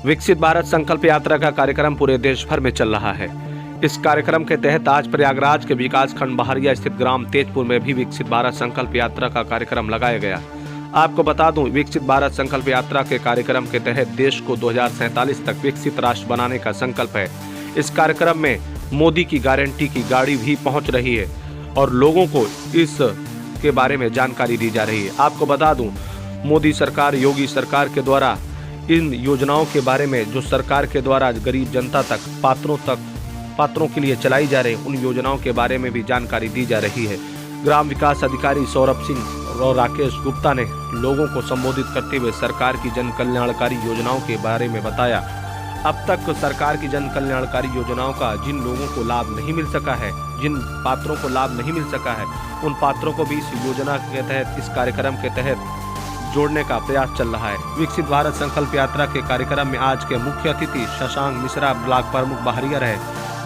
विकसित भारत संकल्प यात्रा का कार्यक्रम पूरे देश भर में चल रहा है। इस कार्यक्रम के तहत आज प्रयागराज के विकास खंड बहरिया स्थित ग्राम तेजपुर में भी विकसित भारत संकल्प यात्रा का कार्यक्रम लगाया गया। आपको बता दूं, विकसित भारत संकल्प यात्रा के कार्यक्रम के तहत देश को 2047 तक विकसित राष्ट्र बनाने का संकल्प है। इस कार्यक्रम में मोदी की गारंटी की गाड़ी भी पहुंच रही है और लोगों को इस के बारे में जानकारी दी जा रही है। आपको बता दूं, मोदी सरकार, योगी सरकार के द्वारा इन योजनाओं के बारे में जो सरकार के द्वारा गरीब जनता तक पात्रों के लिए चलाई जा रही उन योजनाओं के बारे में भी जानकारी दी जा रही है। ग्राम विकास अधिकारी सौरभ सिंह और राकेश गुप्ता ने लोगों को संबोधित करते हुए सरकार की जन कल्याणकारी योजनाओं के बारे में बताया। अब तक सरकार की जन कल्याणकारी योजनाओं का जिन लोगों को लाभ नहीं मिल सका है, जिन पात्रों को लाभ नहीं मिल सका है, उन पात्रों को भी इस योजना के तहत, इस कार्यक्रम के तहत जोड़ने का प्रयास चल रहा है। विकसित भारत संकल्प यात्रा के कार्यक्रम में आज के मुख्य अतिथि शशांक मिश्रा ब्लॉक प्रमुख बहरिया रहे,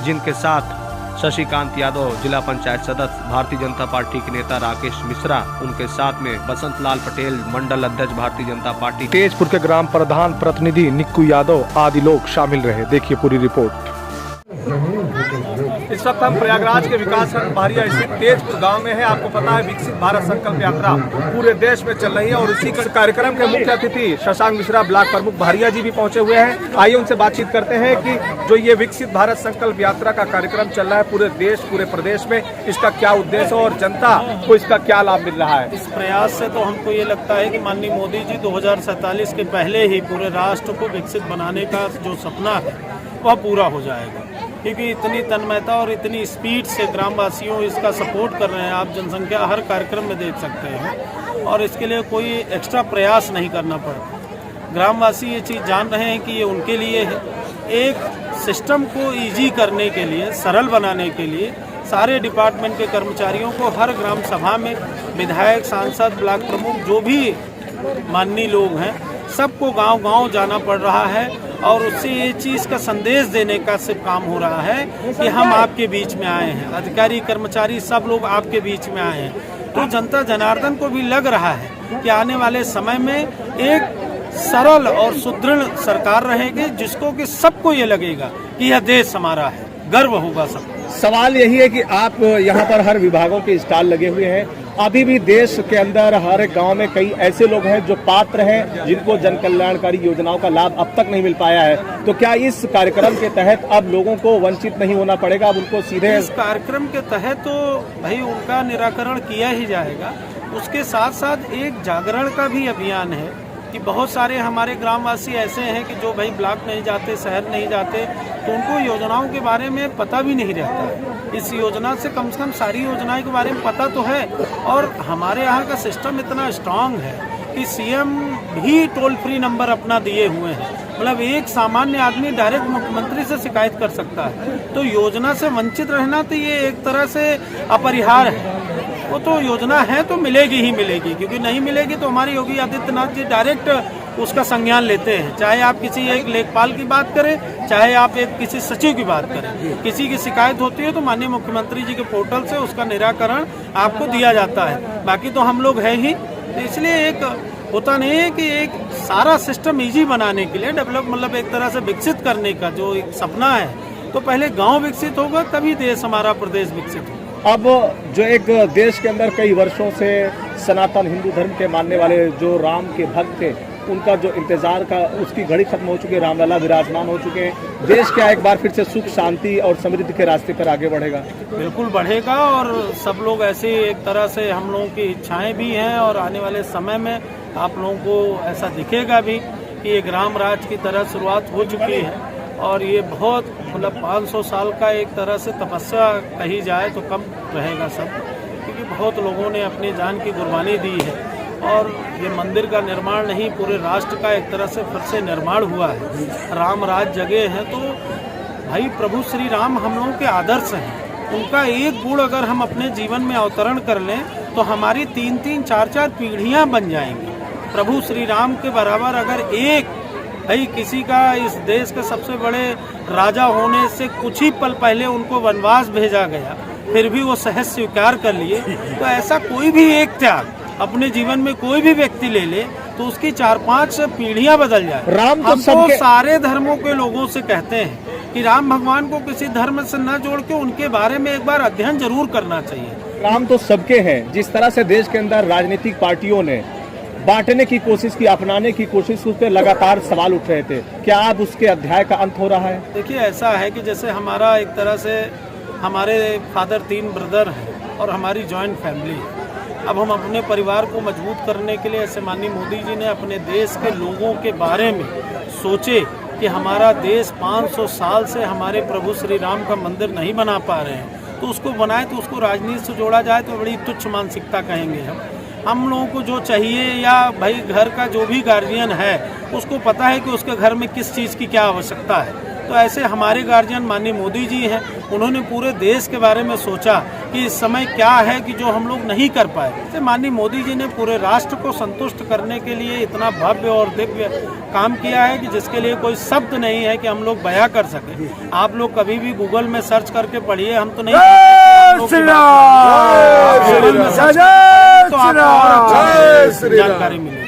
जिनके साथ शशिकांत यादव जिला पंचायत सदस्य, भारतीय जनता पार्टी के नेता राकेश मिश्रा, उनके साथ में बसंत लाल पटेल मंडल अध्यक्ष भारतीय जनता पार्टी, तेजपुर के ग्राम प्रधान प्रतिनिधि निक्कू यादव आदि लोग शामिल रहे। देखिए पूरी रिपोर्ट। इस वक्त हम प्रयागराज के विकास खंड बहरिया स्थित तेजपुर गांव में है। आपको पता है विकसित भारत संकल्प यात्रा पूरे देश में चल रही है और इसी कार्यक्रम के मुख्य अतिथि शशांक मिश्रा ब्लॉक प्रमुख बहरिया जी भी पहुंचे हुए हैं। आइए उनसे बातचीत करते हैं कि जो ये विकसित भारत संकल्प यात्रा का कार्यक्रम चल रहा है पूरे देश, पूरे प्रदेश में, इसका क्या उद्देश्य और जनता को इसका क्या लाभ मिल रहा है। इस प्रयास से तो हमको ये लगता है कि माननीय मोदी जी 2047 के पहले ही पूरे राष्ट्र को विकसित बनाने का जो सपना है वह पूरा हो जाएगा, क्योंकि इतनी तन्मयता और इतनी स्पीड से ग्रामवासियों इसका सपोर्ट कर रहे हैं। आप जनसंख्या हर कार्यक्रम में देख सकते हैं और इसके लिए कोई एक्स्ट्रा प्रयास नहीं करना पड़ता। ग्रामवासी ये चीज़ जान रहे हैं कि ये उनके लिए है। एक सिस्टम को ईजी करने के लिए, सरल बनाने के लिए सारे डिपार्टमेंट के कर्मचारियों को हर ग्राम सभा में विधायक, सांसद, ब्लॉक प्रमुख, जो भी माननीय लोग हैं, सबको गांव-गांव जाना पड़ रहा है और उससे ये चीज़ का संदेश देने का सिर्फ काम हो रहा है कि हम आपके बीच में आए हैं। अधिकारी, कर्मचारी, सब लोग आपके बीच में आए हैं। तो जनता जनार्दन को भी लग रहा है कि आने वाले समय में एक सरल और सुदृढ़ सरकार रहेगी, जिसको कि सबको ये लगेगा कि यह देश हमारा है, गर्व होगा सबको। सवाल यही है कि आप यहाँ पर हर विभागों के स्टॉल लगे हुए हैं। अभी भी देश के अंदर हर एक गांव में कई ऐसे लोग हैं जो पात्र हैं, जिनको जन कल्याणकारी योजनाओं का लाभ अब तक नहीं मिल पाया है। तो क्या इस कार्यक्रम के तहत अब लोगों को वंचित नहीं होना पड़ेगा? अब उनको सीधे इस कार्यक्रम के तहत तो भाई उनका निराकरण किया ही जाएगा। उसके साथ साथ एक जागरण का भी अभियान है कि बहुत सारे हमारे ग्रामवासी ऐसे हैं कि जो भाई ब्लॉक नहीं जाते, शहर नहीं जाते, तो उनको योजनाओं के बारे में पता भी नहीं रहता है। इस योजना से कम सारी योजनाओं के बारे में पता तो है और हमारे यहाँ का सिस्टम इतना स्ट्रांग है कि सीएम भी टोल फ्री नंबर अपना दिए हुए हैं। मतलब एक सामान्य आदमी डायरेक्ट मुख्यमंत्री से शिकायत कर सकता है। तो योजना से वंचित रहना तो ये एक तरह से अपरिहार्य है। वो तो योजना है तो मिलेगी ही मिलेगी, क्योंकि नहीं मिलेगी तो हमारे योगी आदित्यनाथ जी डायरेक्ट उसका संज्ञान लेते हैं। चाहे आप किसी एक लेखपाल की बात करें, चाहे आप एक किसी सचिव की बात करें, किसी की शिकायत होती है तो माननीय मुख्यमंत्री जी के पोर्टल से उसका निराकरण आपको दिया जाता है। बाकी तो हम लोग हैं ही, तो इसलिए एक होता नहीं है कि एक सारा सिस्टम ईजी बनाने के लिए डेवलप, मतलब एक तरह से विकसित करने का जो एक सपना है, तो पहले गाँव विकसित होगा तभी देश, हमारा प्रदेश विकसित होगा। अब जो एक देश के अंदर कई वर्षों से सनातन हिंदू धर्म के मानने वाले जो राम के भक्त थे, उनका जो इंतजार का उसकी घड़ी खत्म हो चुकी है, रामलला विराजमान हो चुके हैं। देश क्या एक बार फिर से सुख, शांति और समृद्धि के रास्ते पर आगे बढ़ेगा? बिल्कुल बढ़ेगा और सब लोग ऐसे एक तरह से, हम लोगों की इच्छाएं भी हैं और आने वाले समय में आप लोगों को ऐसा दिखेगा भी कि ये ग्राम राज की तरह शुरुआत हो चुकी है और ये बहुत, मतलब 500 साल का एक तरह से तपस्या कही जाए तो कम रहेगा सब, क्योंकि बहुत लोगों ने अपनी जान की कुर्बानी दी है और ये मंदिर का निर्माण नहीं, पूरे राष्ट्र का एक तरह से फिर से निर्माण हुआ है। राम राज जगह है तो भाई प्रभु श्री राम हम लोगों के आदर्श हैं। उनका एक गुण अगर हम अपने जीवन में अवतरण कर लें तो हमारी 3-3, 4-4 पीढ़ियाँ बन जाएंगी। प्रभु श्री राम के बराबर अगर एक भाई किसी का, इस देश के सबसे बड़े राजा होने से कुछ ही पल पहले उनको वनवास भेजा गया, फिर भी वो सहज स्वीकार कर लिए, तो ऐसा कोई भी एक त्याग अपने जीवन में कोई भी व्यक्ति ले ले तो उसकी 4-5 पीढ़ियां बदल जाए। राम तो हम तो सबके- सारे धर्मों के लोगों से कहते हैं कि राम भगवान को किसी धर्म से न जोड़ के उनके बारे में एक बार अध्ययन जरूर करना चाहिए। राम तो सबके हैं। जिस तरह से देश के अंदर राजनीतिक पार्टियों ने बांटने की कोशिश की, अपनाने की कोशिश, उस पर लगातार सवाल उठ रहे थे, क्या अब उसके अध्याय का अंत हो रहा है? देखिए, ऐसा है कि जैसे हमारा एक तरह से हमारे फादर 3 ब्रदर हैं और हमारी जॉइंट फैमिली है। अब हम अपने परिवार को मजबूत करने के लिए ऐसे माननीय मोदी जी ने अपने देश के लोगों के बारे में सोचे कि हमारा देश 500 साल से हमारे प्रभु श्री राम का मंदिर नहीं बना पा रहे हैं, तो उसको बनाए, तो उसको राजनीति से जोड़ा जाए तो बड़ी तुच्छ मानसिकता कहेंगे हम लोगों को जो चाहिए, या भाई घर का जो भी गार्जियन है उसको पता है कि उसके घर में किस चीज़ की क्या आवश्यकता है। तो ऐसे हमारे गार्जियन माननीय मोदी जी हैं, उन्होंने पूरे देश के बारे में सोचा कि इस समय क्या है कि जो हम लोग नहीं कर पाए। जैसे माननीय मोदी जी ने पूरे राष्ट्र को संतुष्ट करने के लिए इतना भव्य और दिव्य काम किया है कि जिसके लिए कोई शब्द नहीं है कि हम लोग बयां कर सके। आप लोग कभी भी गूगल में सर्च करके पढ़िए, हम तो नहीं तो आपको और अच्छी जानकारी मिलेगी।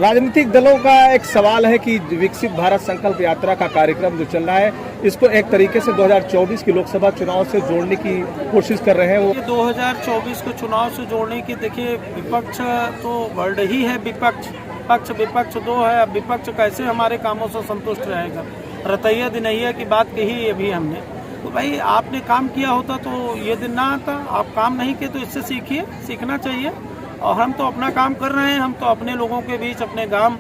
राजनीतिक दलों का एक सवाल है कि विकसित भारत संकल्प यात्रा का कार्यक्रम जो चल रहा है, इसको एक तरीके से 2024 की लोकसभा चुनाव से जोड़ने की कोशिश कर रहे हैं। वो 2024 को चुनाव से जोड़ने की, देखिए विपक्ष तो वर्ड ही है, विपक्ष पक्ष विपक्ष दो है। अब विपक्ष कैसे हमारे कामों से संतुष्ट रहेगा? रतैया दिनैया की बात कही अभी हमने, तो भाई आपने काम किया होता तो ये दिन ना आता। आप काम नहीं किए तो इससे सीखिए, सीखना चाहिए। और हम तो अपना काम कर रहे हैं, हम तो अपने लोगों के बीच, अपने गांव,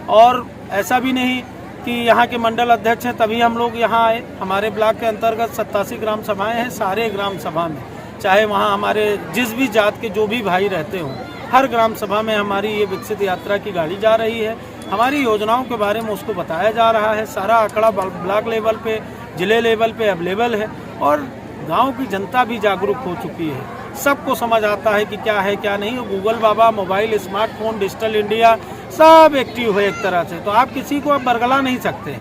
और ऐसा भी नहीं कि यहाँ के मंडल अध्यक्ष हैं तभी हम लोग यहाँ आए। हमारे ब्लॉक के अंतर्गत 87 ग्राम सभाएं हैं। सारे ग्राम सभा में, चाहे वहाँ हमारे जिस भी जात के जो भी भाई रहते हों, हर ग्राम सभा में हमारी ये विकसित यात्रा की गाड़ी जा रही है। हमारी योजनाओं के बारे में उसको बताया जा रहा है। सारा आंकड़ा ब्लॉक लेवल पे, जिले लेवल पे अवेलेबल है, और गांव की जनता भी जागरूक हो चुकी है। सबको समझ आता है कि क्या है क्या नहीं। गूगल बाबा, मोबाइल, स्मार्टफोन, डिजिटल इंडिया सब एक्टिव है एक तरह से, तो आप किसी को अब बरगला नहीं सकते।